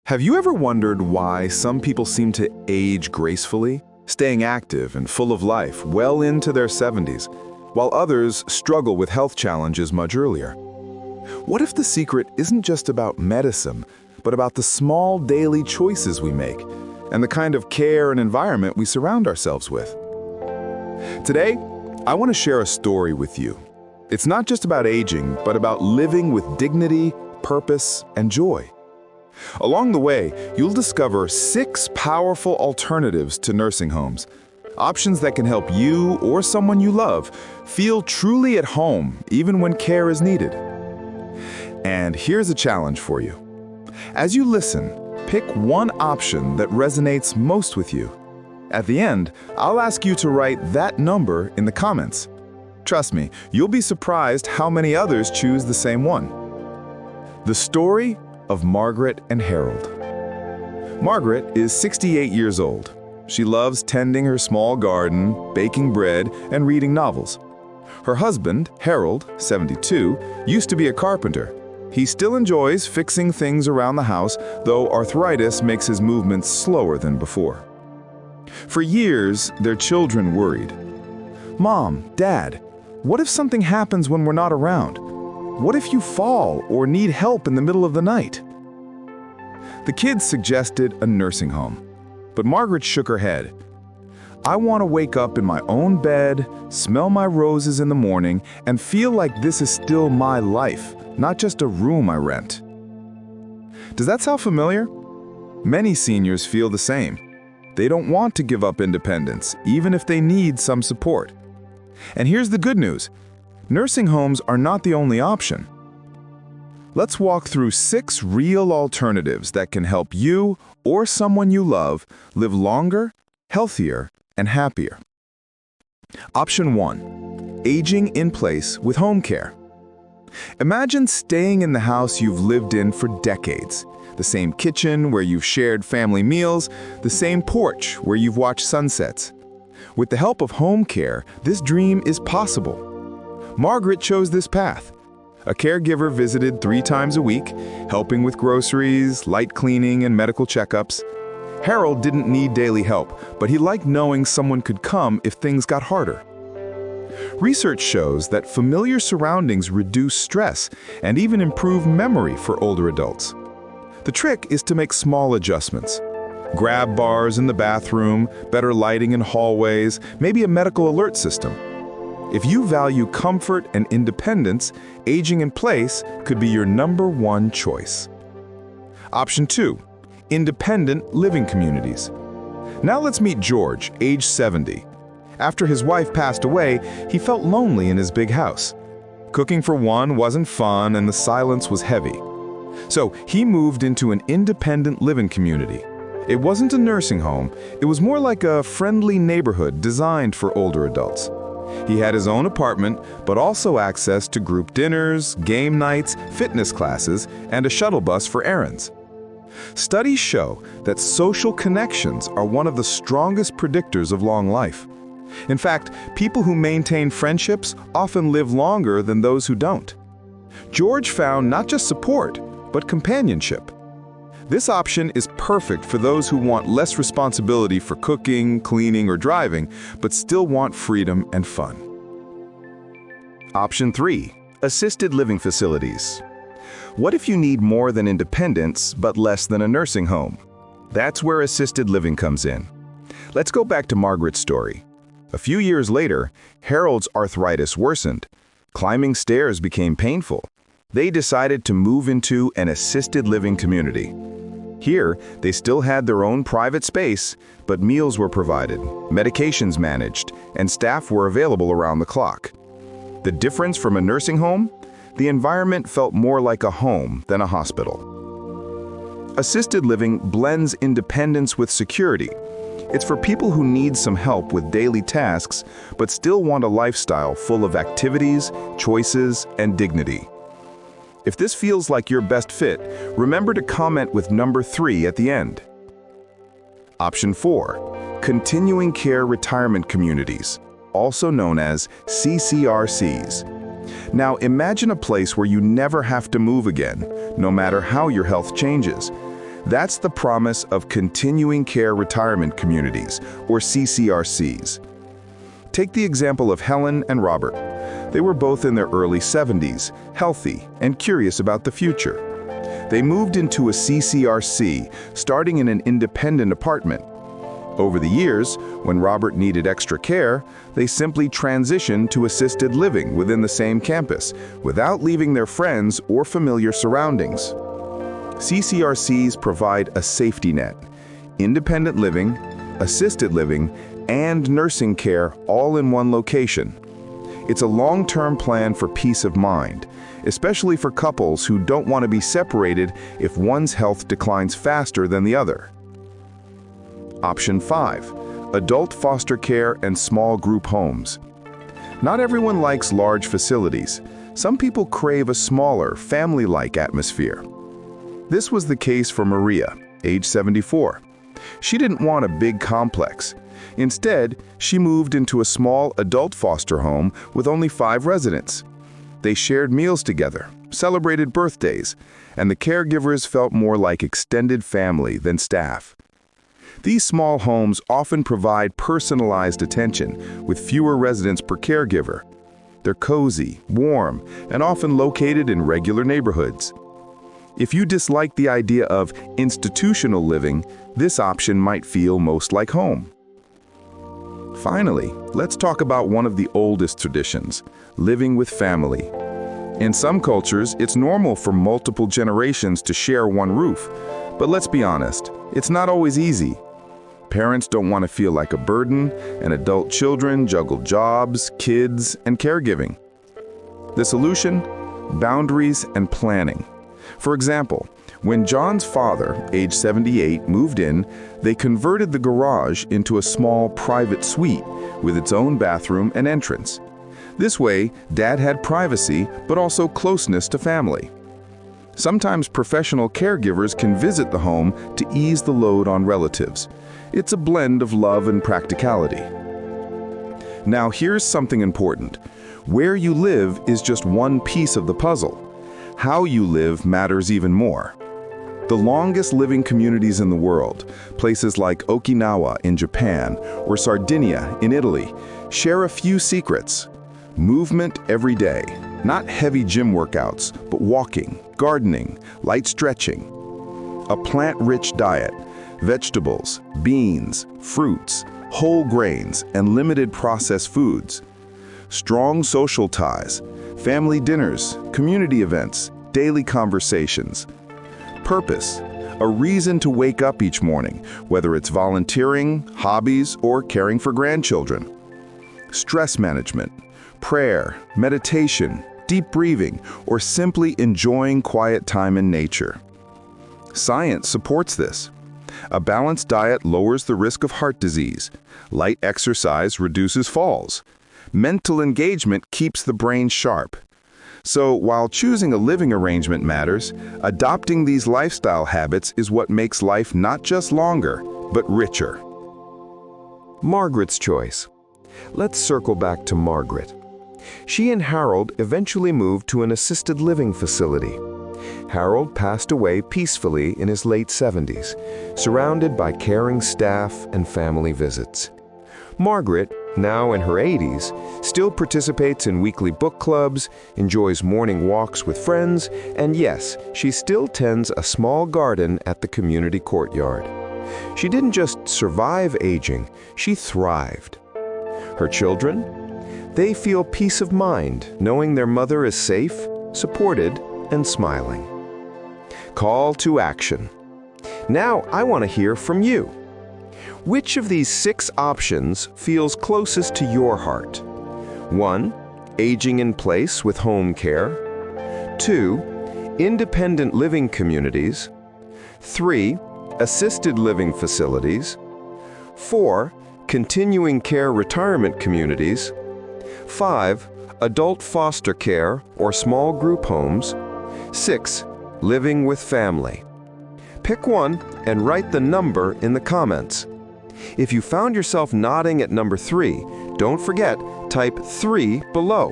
Have you ever wondered why some people seem to age gracefully, staying active and full of life well into their 70s, while others struggle with health challenges much earlier? What if the secret isn't just about medicine, but about the small daily choices we make and the kind of care and environment we surround ourselves with? Today, I want to share a story with you. It's not just about aging, but about living with dignity, purpose, and joy. Along the way, you'll discover 6 powerful alternatives to nursing homes, options that can help you or someone you love feel truly at home even when care is needed. And here's a challenge for you. As you listen, pick one option that resonates most with you. At the end, I'll ask you to write that number in the comments. Trust me, you'll be surprised how many others choose the same one. The story of Margaret and Harold. Margaret is 68 years old. She loves tending her small garden, baking bread, and reading novels. Her husband, Harold, 72, used to be a carpenter. He still enjoys fixing things around the house, though arthritis makes his movements slower than before. For years, their children worried. "Mom, Dad, what if something happens when we're not around? What if you fall or need help in the middle of the night?" The kids suggested a nursing home, but Margaret shook her head. "I want to wake up in my own bed, smell my roses in the morning, and feel like this is still my life, not just a room I rent." Does that sound familiar? Many seniors feel the same. They don't want to give up independence, even if they need some support. And here's the good news. Nursing homes are not the only option. Let's walk through 6 real alternatives that can help you or someone you love live longer, healthier, and happier. Option 1. Aging in place with home care. Imagine staying in the house you've lived in for decades. The same kitchen where you've shared family meals, the same porch where you've watched sunsets. With the help of home care, this dream is possible. Margaret chose this path. A caregiver visited 3 times a week, helping with groceries, light cleaning, and medical checkups. Harold didn't need daily help, but he liked knowing someone could come if things got harder. Research shows that familiar surroundings reduce stress and even improve memory for older adults. The trick is to make small adjustments. Grab bars in the bathroom, better lighting in hallways, maybe a medical alert system. If you value comfort and independence, aging in place could be your #1 choice. Option 2. Independent living communities. Now let's meet George, age 70. After his wife passed away, he felt lonely in his big house. Cooking for one wasn't fun and the silence was heavy. So he moved into an independent living community. It wasn't a nursing home, it was more like a friendly neighborhood designed for older adults. He had his own apartment, but also access to group dinners, game nights, fitness classes, and a shuttle bus for errands. Studies show that social connections are one of the strongest predictors of long life. In fact, people who maintain friendships often live longer than those who don't. George found not just support, but companionship. This option is perfect for those who want less responsibility for cooking, cleaning, or driving, but still want freedom and fun. Option 3. Assisted living facilities. What if you need more than independence, but less than a nursing home? That's where assisted living comes in. Let's go back to Margaret's story. A few years later, Harold's arthritis worsened. Climbing stairs became painful. They decided to move into an assisted living community. Here, they still had their own private space, but meals were provided, medications managed, and staff were available around the clock. The difference from a nursing home? The environment felt more like a home than a hospital. Assisted living blends independence with security. It's for people who need some help with daily tasks, but still want a lifestyle full of activities, choices, and dignity. If this feels like your best fit, remember to comment with number 3 at the end. Option 4. Continuing Care Retirement Communities, also known as CCRCs. Now imagine a place where you never have to move again, no matter how your health changes. That's the promise of continuing care retirement communities, or CCRCs. Take the example of Helen and Robert. They were both in their early 70s, healthy and curious about the future. They moved into a CCRC, starting in an independent apartment. Over the years, when Robert needed extra care, they simply transitioned to assisted living within the same campus, without leaving their friends or familiar surroundings. CCRCs provide a safety net: independent living, assisted living, and nursing care all in one location. It's a long-term plan for peace of mind, especially for couples who don't want to be separated if one's health declines faster than the other. Option 5. Adult foster care and small group homes. Not everyone likes large facilities. Some people crave a smaller, family-like atmosphere. This was the case for Maria, age 74. She didn't want a big complex. Instead, she moved into a small adult foster home with only 5 residents. They shared meals together, celebrated birthdays, and the caregivers felt more like extended family than staff. These small homes often provide personalized attention with fewer residents per caregiver. They're cozy, warm, and often located in regular neighborhoods. If you dislike the idea of institutional living, this option might feel most like home. Finally, let's talk about one of the oldest traditions: living with family. In some cultures, it's normal for multiple generations to share one roof. But let's be honest, it's not always easy. Parents don't want to feel like a burden, and adult children juggle jobs, kids, and caregiving. The solution? Boundaries and planning. For example, when John's father, age 78, moved in, they converted the garage into a small private suite with its own bathroom and entrance. This way, Dad had privacy, but also closeness to family. Sometimes professional caregivers can visit the home to ease the load on relatives. It's a blend of love and practicality. Now here's something important. Where you live is just one piece of the puzzle. How you live matters even more. The longest living communities in the world, places like Okinawa in Japan or Sardinia in Italy, share a few secrets. Movement every day, not heavy gym workouts, but walking, gardening, light stretching. A plant-rich diet, vegetables, beans, fruits, whole grains, and limited processed foods. Strong social ties, family dinners, community events, daily conversations. Purpose, a reason to wake up each morning, whether it's volunteering, hobbies, or caring for grandchildren. Stress management, prayer, meditation, deep breathing, or simply enjoying quiet time in nature. Science supports this. A balanced diet lowers the risk of heart disease. Light exercise reduces falls. Mental engagement keeps the brain sharp. So while choosing a living arrangement matters, adopting these lifestyle habits is what makes life not just longer, but richer. Margaret's choice. Let's circle back to Margaret. She and Harold eventually moved to an assisted living facility. Harold passed away peacefully in his late 70s, surrounded by caring staff and family visits. Margaret, now in her 80s, still participates in weekly book clubs, enjoys morning walks with friends, and yes, she still tends a small garden at the community courtyard. She didn't just survive aging, she thrived. Her children? They feel peace of mind knowing their mother is safe, supported, and smiling. Call to action. Now I want to hear from you. Which of these 6 options feels closest to your heart? 1. Aging in place with home care. 2. Independent living communities. 3. Assisted living facilities. 4. Continuing care retirement communities. 5. Adult foster care or small group homes. 6. Living with family. Pick one and write the number in the comments. If you found yourself nodding at number 3, don't forget, type 3 below.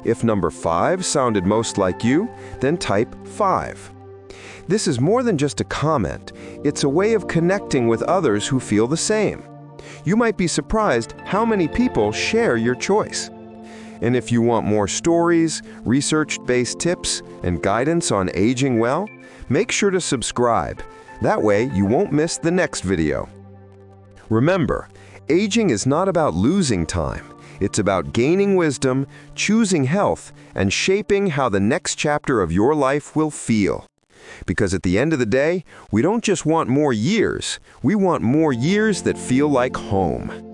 If number 5 sounded most like you, then type 5. This is more than just a comment. It's a way of connecting with others who feel the same. You might be surprised how many people share your choice. And if you want more stories, research-based tips, and guidance on aging well, make sure to subscribe. That way, you won't miss the next video. Remember, aging is not about losing time. It's about gaining wisdom, choosing health, and shaping how the next chapter of your life will feel. Because at the end of the day, we don't just want more years, we want more years that feel like home.